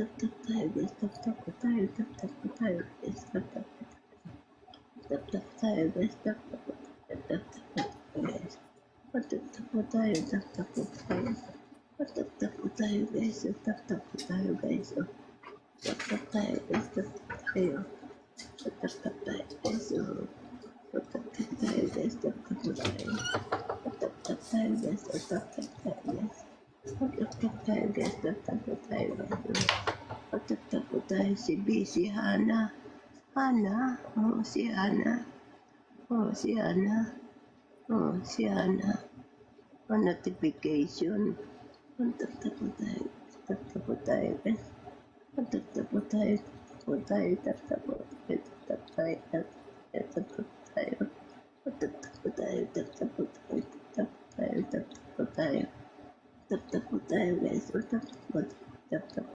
Tap-tap tayo guys, tap-tap po tayo, tap-tap po tayo guys, tap-tap po tayo. Tap-tap tayo guys, tap-tap po tayo, tap-tap po tayo guys. Tap-tap po tayo, tap-tap po tayo. Tap-tap po tayo guys, tap-tap po tayo guys. Tap-tap tayo guys, tap-tap tayo. Tap-tap tayo guys, tap-tap tayo guys, tap-tap po tayo. Tap-tap tayo guys, tap-tap tayo guys. Tap-tap tayo guys, tap-tap po tayo guys. Tap-tap po tayo si B, si Hana. Hana, si Hana. Si Hana. Si Hana. Notification. Tap-tap po tayo. Tap-tap po tayo guys. Tap-tap po tayo. Tap-tap po tayo. Tap-tap tayo. Tap-tap po tayo. Tap-tap po tayo. Tap-tap po tayo. Tap-tap tayo. Tap-tap po tayo. Tap-tap po tayo guys. Tap-tap po tayo. Tap-tap